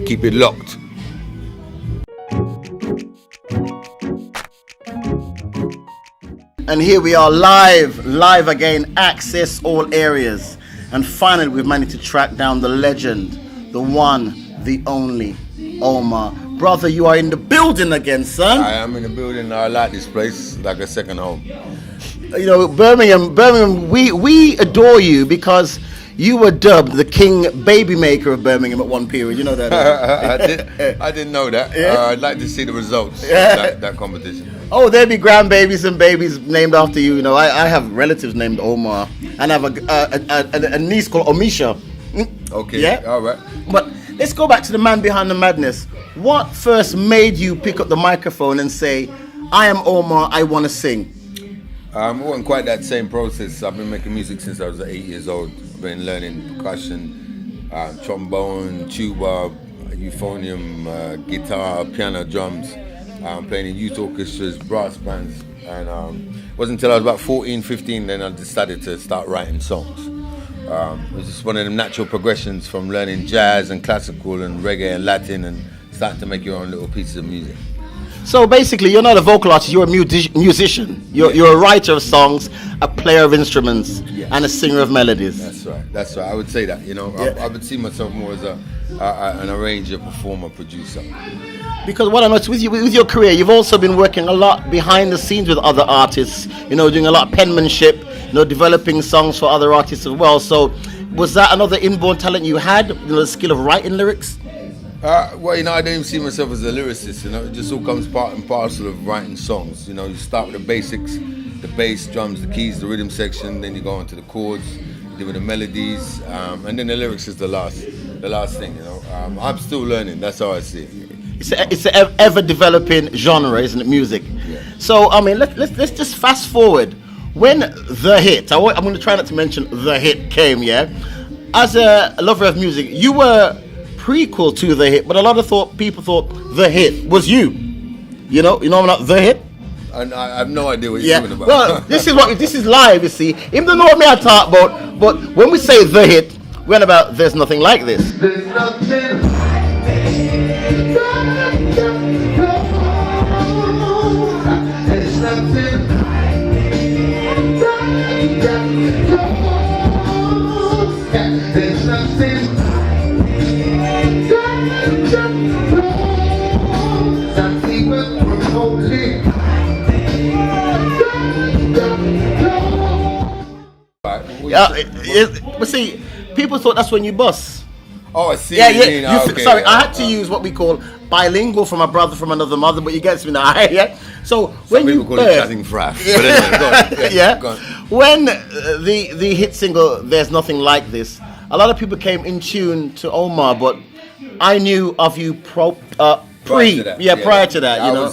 Keep it locked. And here we are live again, access all areas. And finally we've managed to track down the legend, the one, the only, Omar. Brother, you are in the building again, son. I am in the building. I like this place like a second home. You know, Birmingham, we adore you because you were dubbed the king baby maker of Birmingham at one period. You know that? I didn't know that. Yeah? I'd like to see the results of that competition. Oh, there'd be grandbabies and babies named after you. You know, I have relatives named Omar, and I have a niece called Omisha. Okay. Yeah. All right. But let's go back to the man behind the madness. What first made you pick up the microphone and say, "I am Omar. I want to sing"? It wasn't quite that same process. I've been making music since I was 8 years old. I've been learning percussion, trombone, tuba, euphonium, guitar, piano, drums. Playing in youth orchestras, brass bands, and it wasn't until I was about 14, 15 then I decided to start writing songs. It was just one of the natural progressions from learning jazz and classical and reggae and Latin and starting to make your own little pieces of music. So basically, you're not a vocal artist, you're a musician. You're a writer of songs, a player of instruments, and a singer of melodies. That's right. I would say that, you know. I would see myself more as an arranger, performer, producer. Because what I noticed with your career, you've also been working a lot behind the scenes with other artists, you know, doing a lot of penmanship, you know, developing songs for other artists as well. So was that another inborn talent you had, you know, the skill of writing lyrics? Well, you know, I don't even see myself as a lyricist, you know. It just all comes part and parcel of writing songs. You know, you start with the basics, the bass, drums, the keys, the rhythm section, then you go on to the chords, you do with the melodies, and then the lyrics is the last thing, you know. I'm still learning, that's how I see it. It's an ever developing genre, isn't it, music? Yeah. So I mean, let's just fast forward. When the hit, I'm going to try not to mention the hit came. Yeah, as a lover of music, you were prequel to the hit, but a lot of people thought the hit was you. You know, I'm not the hit. And I have no idea what you're talking about. Well, this is live. You see, even though what me I talk about, but when we say the hit, we're on about there's nothing like this. There's nothing. But see, people thought that's when you bust. Oh, I see. Yeah. Okay. Sorry, I had to use what we call bilingual from a brother from another mother, but you get me now. Yeah. So when people call it chatting fraff. But anyway, go on. Yeah. When the hit single "There's Nothing Like This," a lot of people came in tune to Omar, but I knew of you prior to that. You know,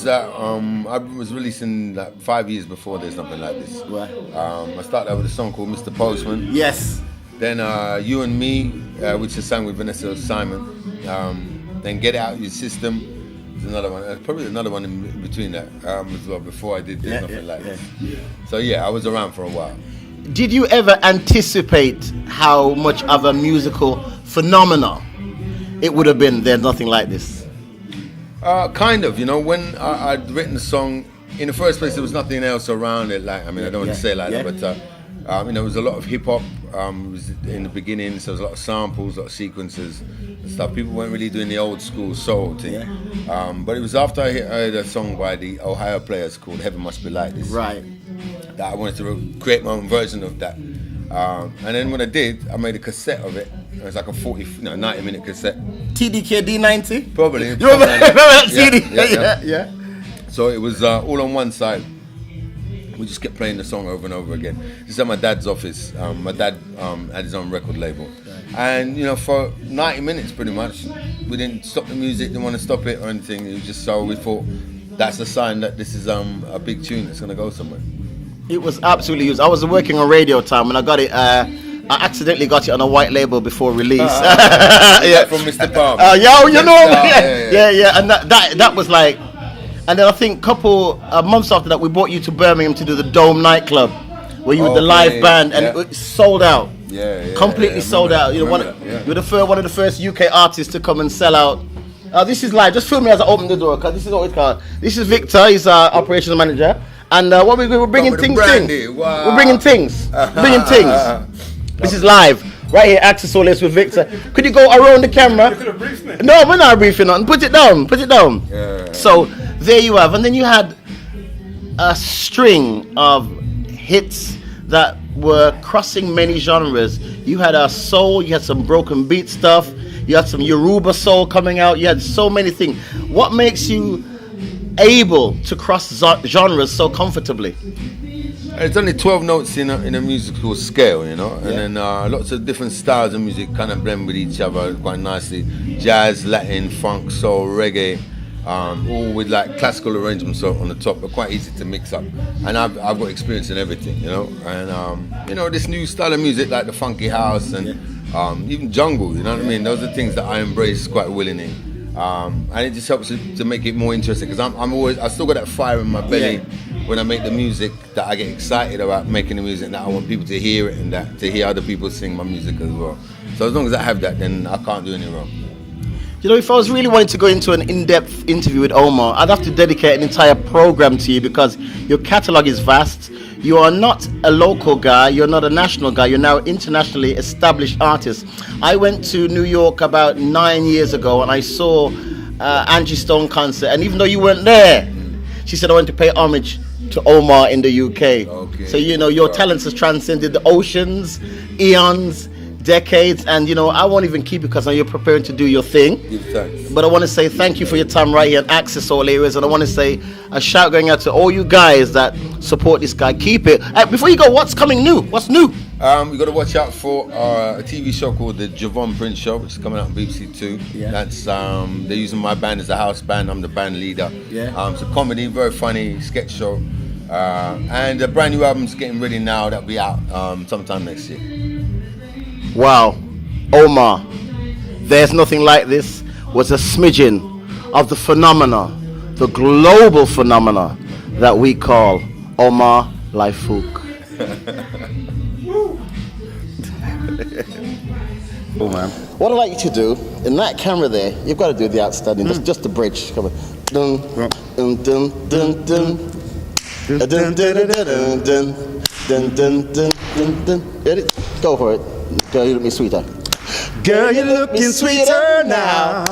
I was releasing like 5 years before "There's Nothing Like This." Right. I started out with a song called "Mr. Postman." Yes. Then "You and Me," which is sang with Vanessa Simon. Then "Get Out Your System." There's another one. Probably another one in between that as well. Before I did "There's Nothing Like This." So yeah, I was around for a while. Did you ever anticipate how much of a musical phenomenon it would have been? There's nothing like this. Kind of, you know, when I'd written the song, in the first place there was nothing else around it. Like, I mean, I don't want to say it like that, but you know, there was a lot of hip hop. It was in the beginning, so there was a lot of samples, a lot of sequences and stuff. People weren't really doing the old school soul thing. But it was after I heard a song by the Ohio Players called "Heaven Must Be Like This," Right. that I wanted to create my own version of that. And then when I did, I made a cassette of it. It was like a 90-minute cassette. TDK D90? Probably. You remember that CD? Yeah. So it was all on one side. We just kept playing the song over and over again. Just at my dad's office. My dad had his own record label. And, you know, for 90 minutes pretty much, we didn't stop the music, didn't want to stop it or anything. It was just so we thought that's a sign that this is a big tune that's going to go somewhere. It was absolutely used. I was working on radio time and I got it. I accidentally got it on a white label before release. From Mr. Palm. Yeah. And that was like, and then I think a couple months after that, we brought you to Birmingham to do the Dome nightclub, where you were the live band, and it sold out. Completely sold out. You know, you were one of the first UK artists to come and sell out This is live. Just film me as I open the door, because this is what it's called. This is Victor. He's our operations manager. And what we're bringing things. Wow. We're bringing things. Bringing things. This is live. Right here, Access All This with Victor. Could you go around the camera? You could have briefed me. No, we're not briefing on. Put it down. Put it down. Yeah. So there you have. And then you had a string of hits that were crossing many genres. You had a soul, you had some broken beat stuff, you had some Yoruba soul coming out, you had so many things. What makes you able to cross genres so comfortably? It's only 12 notes in a musical scale, you know, and then lots of different styles of music kind of blend with each other quite nicely. Jazz, Latin, funk, soul, reggae. All with like classical arrangements on the top, but quite easy to mix up. And I've got experience in everything, you know. And you know, this new style of music like the funky house and even jungle, you know what I mean. Those are things that I embrace quite willingly, and it just helps to make it more interesting. Because I still got that fire in my belly when I make the music, that I get excited about making the music, and that I want people to hear it and that to hear other people sing my music as well. So as long as I have that, then I can't do any wrong. You know, if I was really wanting to go into an in-depth interview with Omar, I'd have to dedicate an entire program to you, because your catalogue is vast. You are not a local guy, you're not a national guy, you're now an internationally established artist. I went to New York about 9 years ago and I saw Angie Stone concert, and even though you weren't there, she said I went to pay homage to Omar in the UK. Okay. So, you know, your talents has transcended the oceans, eons, decades, and you know, I won't even keep it because now you're preparing to do your thing. But I want to say thank you for your time right here at Access All Areas, and I want to say a shout going out to all you guys that support this guy. Keep it. Before you go, what's coming new? What's new? We got to watch out for a TV show called The Javon Prince Show, which is coming out on BBC Two. Yeah. That's they're using my band as a house band. I'm the band leader. Yeah. It's a comedy, very funny sketch show, and a brand new album's getting ready now. That'll be out sometime next year. Wow, Omar, There's Nothing Like This was a smidgen of the phenomena, the global phenomena that we call Omar Lye Fook. Oh man. What I'd like you to do, in that camera there, you've got to do the outstanding, just the bridge. Come on. Dun, dun, dun, dun, dun. Dun, dun, dun, dun, dun, dun, dun, dun, dun. Get it? Go for it. Girl, you look me sweeter. Girl, you're looking sweeter now.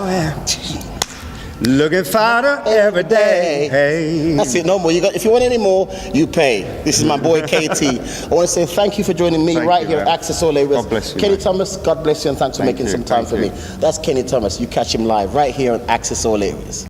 Looking finer every day. Hey. That's it, no more. If you want any more, you pay. This is my boy KT. I want to say thank you for joining me here at Access All Areas. God bless you. Kenny Thomas, God bless you, and thanks for making some time for me. That's Kenny Thomas. You catch him live right here on Access All Areas.